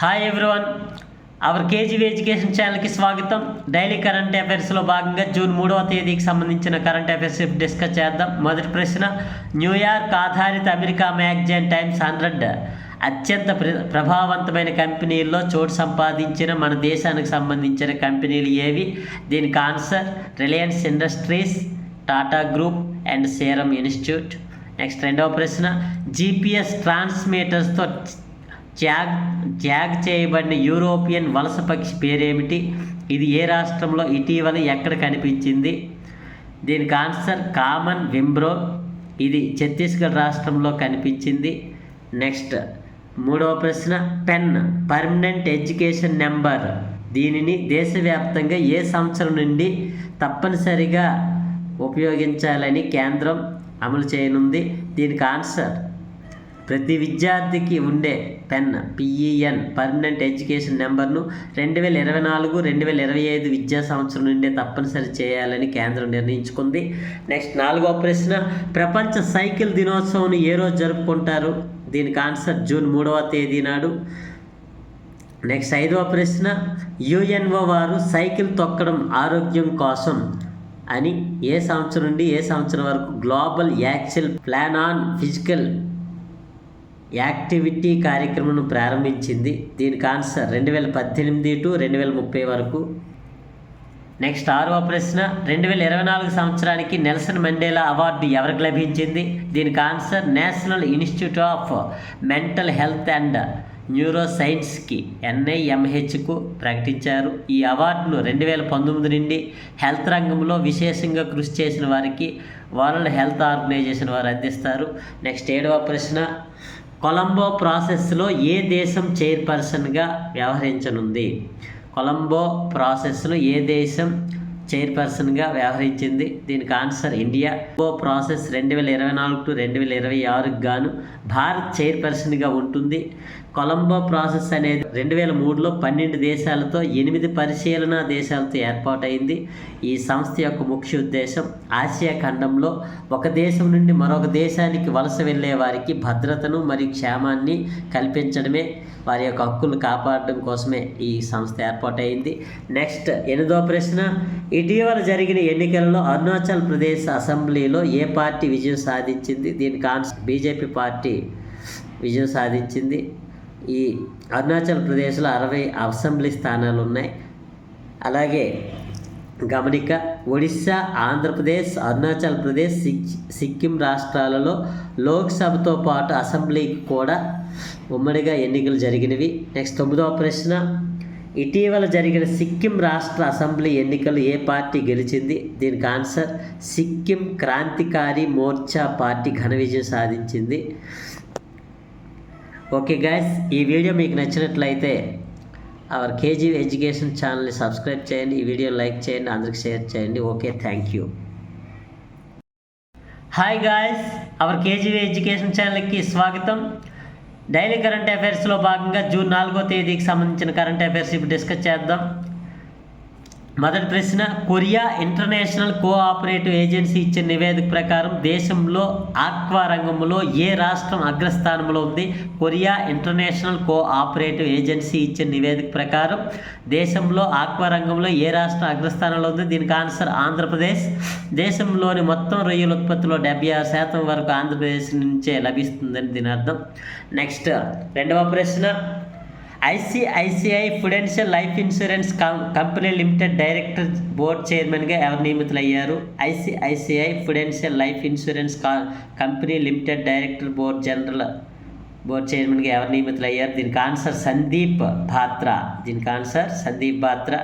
Hi everyone, hour KGV education ఛానల్కి స్వాగతం. Daily current అఫైర్స్లో భాగంగా జూన్ 3వ తేదీకి సంబంధించిన కరెంట్ అఫైర్స్ డిస్కస్ చేద్దాం. మొదటి ప్రశ్న, న్యూయార్క్ ఆధారిత అమెరికా మ్యాగజైన్ టైమ్స్ 100 అత్యంత ప్రభావవంతమైన కంపెనీల్లో చోటు సంపాదించిన మన దేశానికి సంబంధించిన కంపెనీలు ఏవి? దీనికి answer Reliance industries, Tata group and serum institute. Next రెండవ ప్రశ్న, జీపీఎస్ ట్రాన్స్మిటర్స్తో ట్యాగ్ చేయబడిన యూరోపియన్ వలస పక్షి పేరేమిటి? ఇది ఏ రాష్ట్రంలో ఇటీవల ఎక్కడ కనిపించింది? దీనికి ఆన్సర్ కామన్ వింబ్రో. ఇది ఛత్తీస్గఢ్ రాష్ట్రంలో కనిపించింది. నెక్స్ట్ మూడవ ప్రశ్న, పెన్ పర్మనెంట్ ఎడ్యుకేషన్ నెంబర్, దీనిని దేశవ్యాప్తంగా ఏ సంవత్సరం నుండి తప్పనిసరిగా ఉపయోగించాలని కేంద్రం అమలు చేయనుంది? దీనికి ఆన్సర్ ప్రతి విద్యార్థికి ఉండే పెన్ పిఈఎన్ పర్మనెంట్ ఎడ్యుకేషన్ నెంబర్ను 2024-2025 విద్యా సంవత్సరం నుండే తప్పనిసరి చేయాలని కేంద్రం నిర్ణయించుకుంది. నెక్స్ట్ నాలుగవ ప్రశ్న, ప్రపంచ సైకిల్ దినోత్సవం ఏ రోజు జరుపుకుంటారు? దీనికి ఆన్సర్ జూన్ 3వ తేదీ నాడు. నెక్స్ట్ ఐదవ ప్రశ్న, యుఎన్ఓ వారు సైకిల్ తొక్కడం ఆరోగ్యం కోసం అని ఏ సంవత్సరం నుండి ఏ సంవత్సరం వరకు global action plan on physical activity కార్యక్రమం ప్రారంభించింది? దీనికి ఆన్సర్ 2018-2030 వరకు. నెక్స్ట్ ఆరవ ప్రశ్న, 2024 సంవత్సరానికి నెల్సన్ మండేలా అవార్డు ఎవరికి లభించింది? దీనికి answer National Institute of Mental Health and Neuro సైన్స్కి NIMHకు ప్రకటించారు. ఈ అవార్డును 2019 నుండి హెల్త్ రంగంలో విశేషంగా కృషి చేసిన వారికి వరల్డ్ హెల్త్ ఆర్గనైజేషన్ వారు అందిస్తారు. నెక్స్ట్ ఏడవ ప్రశ్న, కొలంబో ప్రాసెస్లో ఏ దేశం చైర్పర్సన్గా వ్యవహరించనుంది? కొలంబో ప్రాసెస్లో ఏ దేశం చైర్పర్సన్గా వ్యవహరించింది? దీనికి ఆన్సర్ ఇండియా. కొలంబో ప్రాసెస్ 2024-2026 గాను భారత్ చైర్పర్సన్గా ఉంటుంది. కొలంబో ప్రాసెస్ అనేది 2003లో 12 దేశాలతో 8 పరిశీలనా దేశాలతో ఏర్పాటైంది. ఈ సంస్థ యొక్క ముఖ్య ఉద్దేశం ఆసియా ఖండంలో ఒక దేశం నుండి మరొక దేశానికి వలస వెళ్ళే వారికి భద్రతను మరియు క్షేమాన్ని కల్పించడమే, వారి యొక్క హక్కులు కాపాడడం కోసమే ఈ సంస్థ ఏర్పాటైంది. నెక్స్ట్ ఎనిమిదవ ప్రశ్న, ఇటీవల జరిగిన ఎన్నికలలో అరుణాచల్ ప్రదేశ్ అసెంబ్లీలో ఏ పార్టీ విజయం సాధించింది? దీనికి ఆన్సర్ బీజేపీ పార్టీ విజయం సాధించింది. ఈ అరుణాచల్ ప్రదేశ్లో 60 అసెంబ్లీ స్థానాలు ఉన్నాయి. అలాగే గమనిక, ఒడిశా, ఆంధ్రప్రదేశ్, అరుణాచల్ ప్రదేశ్, సిక్కిం రాష్ట్రాలలో లోక్సభతో పాటు అసెంబ్లీకి కూడా ఉమ్మడిగా ఎన్నికలు జరిగినవి. నెక్స్ట్ 9వ ప్రశ్న, ఇటీవల జరిగిన సిక్కిం రాష్ట్ర అసెంబ్లీ ఎన్నికలు ఏ పార్టీ గెలిచింది? దీనికి ఆన్సర్ సిక్కిం క్రాంతికారి మోర్చా పార్టీ ఘన విజయం సాధించింది. ఓకే గైస్, ఈ వీడియో మీకు నచ్చినట్లయితే అవర్ కేజీవీ ఎడ్యుకేషన్ ఛానల్ని సబ్స్క్రైబ్ చేయండి, ఈ వీడియో లైక్ చేయండి, అందరికి షేర్ చేయండి. Okay, thank you. Hi guys, our KGV education ఛానల్కి స్వాగతం. డైలీ కరెంట్ అఫైర్స్లో భాగంగా జూన్ 4వ తేదీకి సంబంధించిన కరెంట్ అఫైర్స్ ఇప్పుడు డిస్కస్ చేద్దాం. మొదటి ప్రశ్న, కొరియా ఇంటర్నేషనల్ కోఆపరేటివ్ ఏజెన్సీ ఇచ్చిన నివేదిక ప్రకారం దేశంలో ఆక్వా రంగంలో ఏ రాష్ట్రం అగ్రస్థానంలో ఉంది? కొరియా ఇంటర్నేషనల్ కోఆపరేటివ్ ఏజెన్సీ ఇచ్చిన నివేదిక ప్రకారం దేశంలో ఆక్వా రంగంలో ఏ రాష్ట్రం అగ్రస్థానంలో ఉంది? దీనికి ఆన్సర్ ఆంధ్రప్రదేశ్. దేశంలోని మొత్తం రొయ్యల ఉత్పత్తిలో 76% వరకు ఆంధ్రప్రదేశ్ నుంచే లభిస్తుందని దీని అర్థం. నెక్స్ట్ రెండవ ప్రశ్న, ICICI Prudential life insurance company limited director board చైర్మన్గా ఎవరు నియమితులయ్యారు? ICICI Prudential life insurance company limited director board చైర్మన్గా ఎవరు నియమితులయ్యారు? దీనికి ఆన్సర్ సందీప్ బాత్రా. దీనికి ఆన్సర్ సందీప్ బాత్రా.